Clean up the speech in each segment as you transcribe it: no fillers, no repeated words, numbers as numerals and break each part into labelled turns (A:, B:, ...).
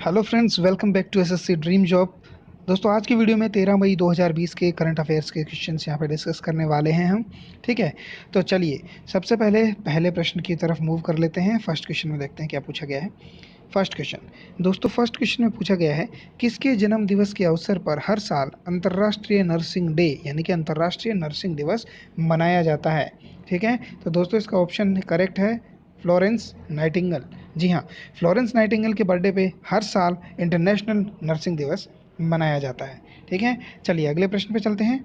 A: Hello friends, welcome back to SSC dream job. दोस्तों, आज की वीडियो में 13 मई 2020 के करंट अफेयर्स के क्वेश्चंस यहाँ पे डिस्कस करने वाले हैं हम। ठीक है, तो चलिए सबसे पहले पहले प्रश्न की तरफ मूव कर लेते हैं। फर्स्ट क्वेश्चन में देखते हैं क्या पूछा गया है। फर्स्ट क्वेश्चन दोस्तों, फर्स्ट क्वेश्चन में पूछा गया है किसके जन्म दिवस के अवसर पर हर साल अंतर्राष्ट्रीय नर्सिंग डे यानी कि अंतर्राष्ट्रीय नर्सिंग दिवस मनाया जाता है। ठीक है, तो दोस्तों इसका ऑप्शन करेक्ट है फ्लोरेंस नाइटिंगेल। जी हाँ, फ्लोरेंस नाइटिंगेल के बर्थडे पे हर साल इंटरनेशनल नर्सिंग दिवस मनाया जाता है। ठीक है, चलिए अगले प्रश्न पे चलते हैं।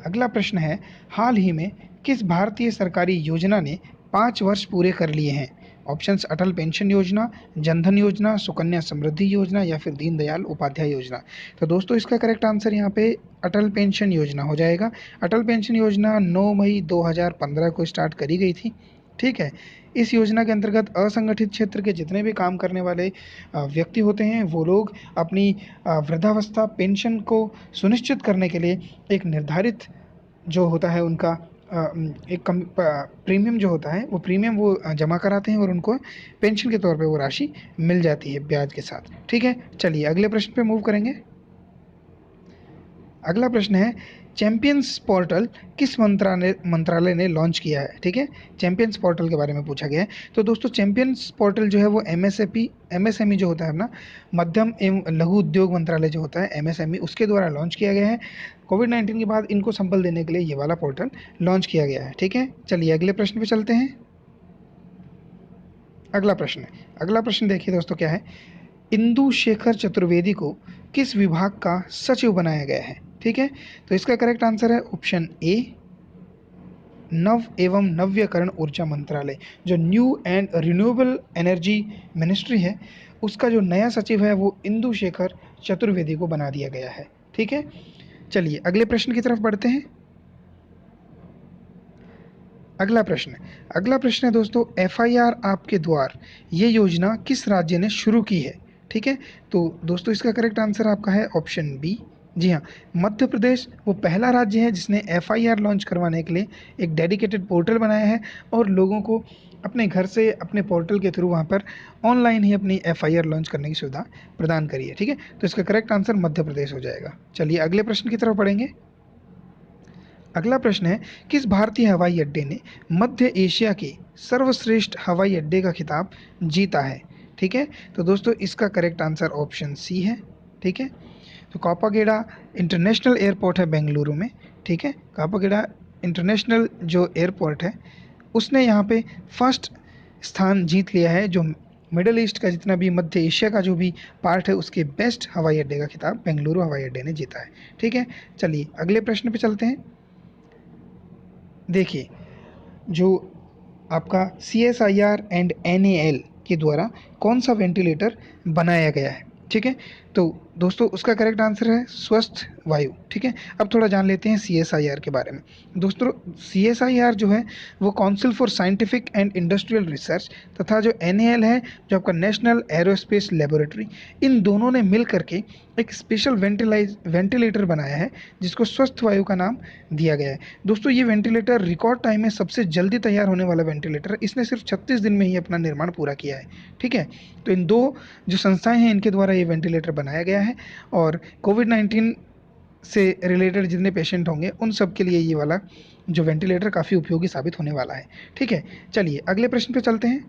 A: अगला प्रश्न है, हाल ही में किस भारतीय सरकारी योजना ने 5 वर्ष पूरे कर लिए हैं? ऑप्शंस अटल पेंशन योजना, जनधन योजना, सुकन्या समृद्धि योजना या फिर दीनदयाल उपाध्याय योजना। तो दोस्तों इसका करेक्ट आंसर यहाँ पे अटल पेंशन योजना हो जाएगा। अटल पेंशन योजना 9 मई 2015 को स्टार्ट करी गई थी। ठीक है, इस योजना के अंतर्गत असंगठित क्षेत्र के जितने भी काम करने वाले व्यक्ति होते हैं वो लोग अपनी वृद्धावस्था पेंशन को सुनिश्चित करने के लिए एक निर्धारित जो होता है उनका एक कम प्रीमियम जो होता है वो प्रीमियम वो जमा कराते हैं और उनको पेंशन के तौर पे वो राशि मिल जाती है ब्याज के साथ। ठीक है, चलिए अगले प्रश्न पे मूव करेंगे। अगला प्रश्न है, चैंपियंस पोर्टल किस मंत्रालय ने लॉन्च किया है? ठीक है, चैंपियंस पोर्टल के बारे में पूछा गया है। तो दोस्तों चैंपियंस पोर्टल जो है वो एमएसएमई जो होता है अपना मध्यम एवं लघु उद्योग मंत्रालय जो होता है एमएसएमई उसके द्वारा लॉन्च किया गया है। कोविड-19 के बाद इनको संबल देने के लिए ये वाला पोर्टल लॉन्च किया गया है। ठीक है, चलिए अगले प्रश्न पे चलते हैं। अगला प्रश्न देखिए दोस्तों क्या है, इंदु शेखर चतुर्वेदी को किस विभाग का सचिव बनाया गया है? ठीक है, तो इसका करेक्ट आंसर है ऑप्शन ए नव एवं नव्यकरण ऊर्जा मंत्रालय। जो new and renewable energy ministry है उसका जो नया सचिव है वो इंदु शेखर चतुर्वेदी को बना दिया गया है। ठीक है, चलिए अगले प्रश्न की तरफ बढ़ते हैं। अगला प्रश्न है दोस्तों, एफआईआर आपके द्वार ये योजना किस राज्य ने शुरू की है? ठीक है, तो दोस्तों इसका करेक्ट आंसर आपका है ऑप्शन बी। जी हाँ, मध्य प्रदेश वो पहला राज्य है जिसने एफआईआर लॉन्च करवाने के लिए एक डेडिकेटेड पोर्टल बनाया है और लोगों को अपने घर से अपने पोर्टल के थ्रू वहाँ पर ऑनलाइन ही अपनी एफआईआर लॉन्च करने की सुविधा प्रदान करी है। ठीक है, तो इसका करेक्ट आंसर मध्य प्रदेश हो जाएगा। चलिए अगले प्रश्न की तरफ बढ़ेंगे। अगला प्रश्न है, किस भारतीय हवाई अड्डे ने मध्य एशिया के सर्वश्रेष्ठ हवाई अड्डे का खिताब जीता है? ठीक है, तो दोस्तों इसका करेक्ट आंसर ऑप्शन सी है। ठीक है, तो कापागेड़ा इंटरनेशनल एयरपोर्ट है बेंगलुरु में। ठीक है, कापागेड़ा इंटरनेशनल जो एयरपोर्ट है उसने यहाँ पे फर्स्ट स्थान जीत लिया है। जो मिडल ईस्ट का जितना भी मध्य एशिया का जो भी पार्ट है उसके बेस्ट हवाई अड्डे का खिताब बेंगलुरु हवाई अड्डे ने जीता है। ठीक है, चलिए अगले प्रश्न पे चलते हैं। देखिए, जो आपका CSIR एंड NAL के द्वारा कौन सा वेंटिलेटर बनाया गया है? ठीक है, तो दोस्तों उसका करेक्ट आंसर है स्वस्थ वायु। ठीक है, अब थोड़ा जान लेते हैं CSIR के बारे में। दोस्तों CSIR जो है वो council for scientific and industrial research तथा जो NAL है जो आपका नेशनल एरोस्पेस लेबोरेटरी, इन दोनों ने मिल करके एक स्पेशल वेंटिलेटर बनाया है जिसको स्वस्थ वायु का नाम दिया गया है। दोस्तों ये वेंटिलेटर रिकॉर्ड टाइम में सबसे जल्दी तैयार होने वाला वेंटिलेटर है। इसने सिर्फ 36 दिन में ही अपना निर्माण पूरा किया है। ठीक है, तो इन दो जो संस्थाएं हैं इनके द्वारा ये वेंटिलेटर बनाया गया है और कोविड-19 से रिलेटेड जितने पेशेंट होंगे उन सब के लिए ये वाला जो वेंटिलेटर काफ़ी उपयोगी साबित होने वाला है। ठीक है, चलिए अगले प्रश्न पे चलते हैं।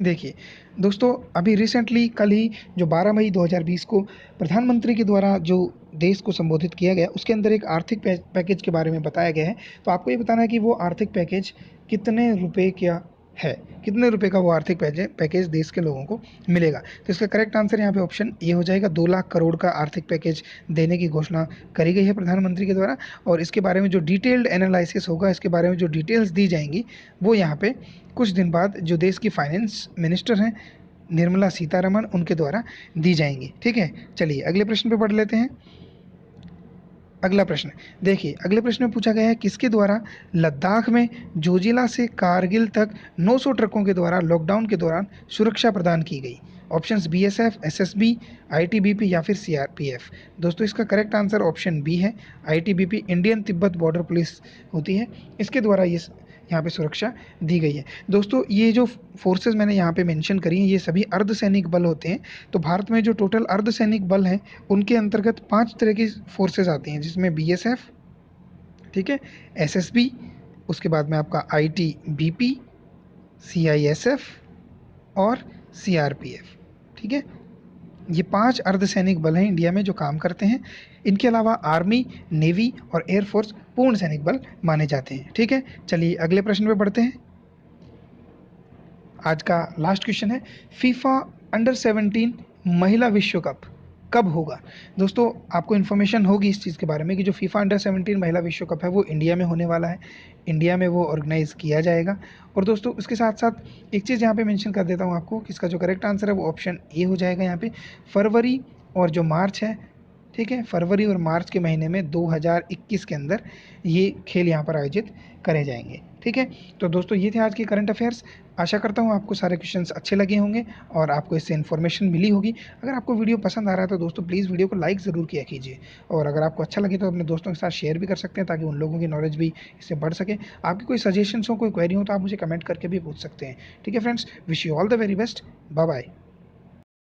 A: देखिए दोस्तों, अभी रिसेंटली कल ही जो 12 मई 2020 को प्रधानमंत्री के द्वारा जो देश को संबोधित किया गया उसके अंदर एक आर्थिक पैकेज के बारे में बताया गया है। तो आपको ये बताना है कि वो आर्थिक पैकेज कितने रुपए का है, कितने रुपए का वो आर्थिक पैकेज देश के लोगों को मिलेगा। तो इसका करेक्ट आंसर यहाँ पे ऑप्शन ए हो जाएगा। 2 लाख करोड़ का आर्थिक पैकेज देने की घोषणा करी गई है प्रधानमंत्री के द्वारा और इसके बारे में जो डिटेल्ड एनालिसिस होगा, इसके बारे में जो डिटेल्स दी जाएंगी वो यहाँ पे कुछ दिन बाद जो देश की फाइनेंस मिनिस्टर हैं निर्मला सीतारमण उनके द्वारा दी जाएंगी। ठीक है, चलिए अगले प्रश्न पे बढ़ लेते हैं। अगला प्रश्न देखिए, अगले प्रश्न में पूछा गया है किसके द्वारा लद्दाख में जोजिला से कारगिल तक 900 ट्रकों के द्वारा लॉकडाउन के दौरान सुरक्षा प्रदान की गई? ऑप्शंस BSF, SSB, ITBP या फिर CRPF। दोस्तों इसका करेक्ट आंसर ऑप्शन बी है। ITBP Indian Tibet border police होती है, इसके द्वारा यहाँ पे सुरक्षा दी गई है। दोस्तों ये जो फोर्सेस मैंने यहाँ पे मेंशन करी हैं ये सभी अर्धसैनिक बल होते हैं। तो भारत में जो टोटल अर्धसैनिक बल हैं उनके अंतर्गत 5 तरह की फोर्सेस आती हैं, जिसमें बीएसएफ, ठीक है, एसएसबी, उसके बाद में आपका आईटीबीपी, सीआईएसएफ और सीआरपीएफ, ठीक है। ये 5 अर्धसैनिक बल हैं इंडिया में जो काम करते हैं। इनके अलावा आर्मी, नेवी और एयरफोर्स पूर्ण सैनिक बल माने जाते हैं, ठीक है। चलिए अगले प्रश्न पे बढ़ते हैं। आज का लास्ट क्वेश्चन है, फीफा अंडर 17 महिला विश्व कप कब होगा? दोस्तों आपको इन्फॉर्मेशन होगी इस चीज़ के बारे में कि जो फीफा अंडर 17 महिला विश्व कप है वो इंडिया में होने वाला है। इंडिया में वो ऑर्गेनाइज किया जाएगा। और दोस्तों उसके साथ साथ एक चीज़ यहाँ पे मेंशन कर देता हूँ आपको कि इसका जो करेक्ट आंसर है वो ऑप्शन ए हो जाएगा। यहाँ पे फरवरी और जो मार्च है, ठीक है, फरवरी और मार्च के महीने में 2021 के अंदर ये खेल यहाँ पर आयोजित करे जाएंगे, ठीक है। तो दोस्तों ये थे आज के करंट अफेयर्स। आशा करता हूँ आपको सारे क्वेश्चंस अच्छे लगे होंगे और आपको इससे इन्फॉर्मेशन मिली होगी। अगर आपको वीडियो पसंद आ रहा है तो दोस्तों प्लीज़ वीडियो को लाइक ज़रूर किया कीजिए, और अगर आपको अच्छा लगे तो अपने दोस्तों के साथ शेयर भी कर सकते हैं ताकि उन लोगों की नॉलेज भी इससे बढ़ सके। आपकी कोई सजेशंस हो, कोई क्वेरी हो तो आप मुझे कमेंट करके भी पूछ सकते हैं, ठीक है friends. Wish you all the very best. Bye bye.